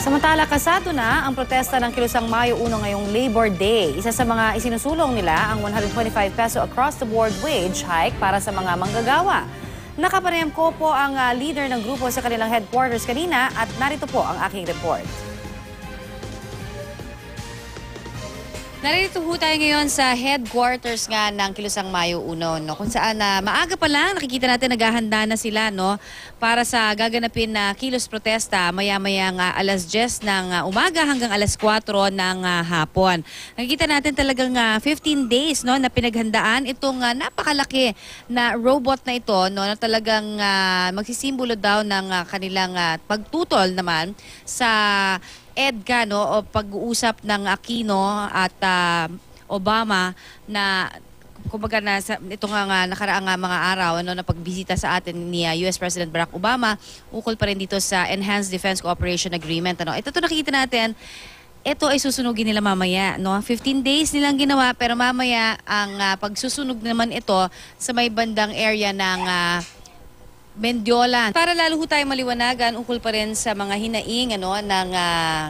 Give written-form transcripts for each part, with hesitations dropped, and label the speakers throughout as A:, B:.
A: Samantala, kasado na ang protesta ng Kilusang Mayo 1 ngayong Labor Day. Isa sa mga isinusulong nila ang 125 peso across-the-board wage hike para sa mga manggagawa. Nakapanayam ko po ang leader ng grupo sa kanilang headquarters kanina at narito po ang aking report. Narito po tayo ngayon sa headquarters nga ng Kilusang Mayo 1, no? Kung saan maaga pa lang nakikita natin naghahanda na sila, no? Para sa gaganapin na kilos protesta maya-maya nga alas 10 ng umaga hanggang alas 4 ng hapon. Nakikita natin talagang 15 days, no, na pinaghandaan itong napakalaki na robot na ito, no, na talagang magsisimbolo daw ng kanilang pagtutol naman sa EDCA, no, o pag-uusap ng Aquino at Obama na kumbaga na ito nga nakaraang mga araw, ano, na pagbisita sa atin ni US President Barack Obama ukol pa rin dito sa Enhanced Defense Cooperation Agreement, ano. Ito nakikita natin, ito ay susunugin nila mamaya, no? 15 days nilang ginawa pero mamaya ang pagsusunog naman ito sa may bandang area ng Mendiola. Para lalo ho tayo maliwanagan ukol pa rin sa mga hinaing, ano, ng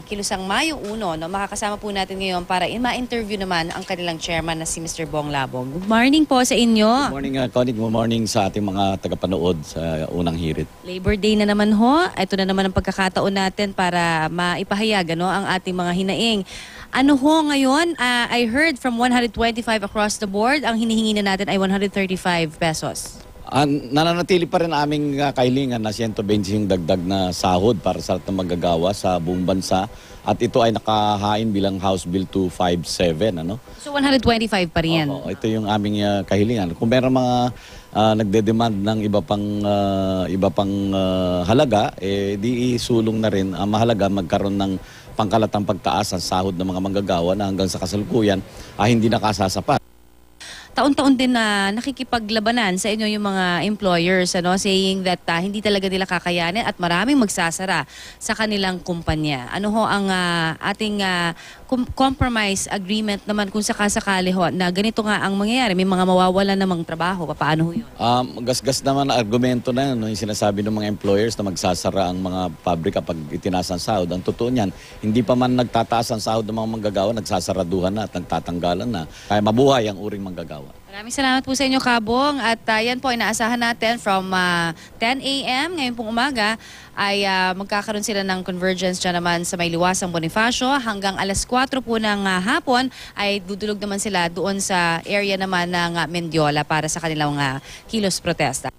A: Kilusang Mayo 1, no, makakasama po natin ngayon para ma-interview naman ang kanilang chairman na si Mr. Bong Labong. Good morning po sa inyo.
B: Good morning, Connie. Good morning sa ating mga tagapanood sa unang hirit.
A: Labor Day na naman ho. Ito na naman ang pagkakataon natin para maipahayag, ano, ang ating mga hinaing. Ano ho ngayon? I heard from 125 across the board, ang hinihingi na natin ay 135 pesos.
B: Nananatili pa rin aming kahilingan na 120 yung dagdag na sahod para sa lahat ng manggagawa sa buong bansa. At ito ay nakahain bilang House Bill 257. Ano?
A: So 125 pa rin?
B: Oo, ito yung aming kahilingan. Kung meron mga nagde-demand ng iba pang halaga, di isulong na rin. Mahalaga magkaroon ng pangkalatang pagtaas ang sahod ng mga manggagawa na hanggang sa kasalukuyan hindi nakasasapat.
A: Taon-taon din na nakikipaglabanan sa inyo yung mga employers, ano, saying that hindi talaga nila kakayanin at maraming magsasara sa kanilang kumpanya. Ano ho ang ating compromise agreement naman kung sakasakali ho na ganito nga ang mangyayari, may mga mawawalan namang trabaho, paano ho yun?
B: Gasgas naman na argumento na yun, no? Yung sinasabi ng mga employers na magsasara ang mga pabrika pag itinaas ang sahod. Ang totoo niyan, hindi pa man nagtataas ang sahod ng mga manggagawa, nagsasaraduhan na at nagtatanggalan na. Kaya mabuhay ang uring manggagawa.
A: Maraming salamat po sa inyo, Kabong. At yan po, inaasahan natin from 10 a.m. ngayon pong umaga ay magkakaroon sila ng convergence dyan naman sa may Liwasang Bonifacio. Hanggang alas 4 po ng hapon ay dudulog naman sila doon sa area naman ng Mendiola para sa kanilang kilos protesta.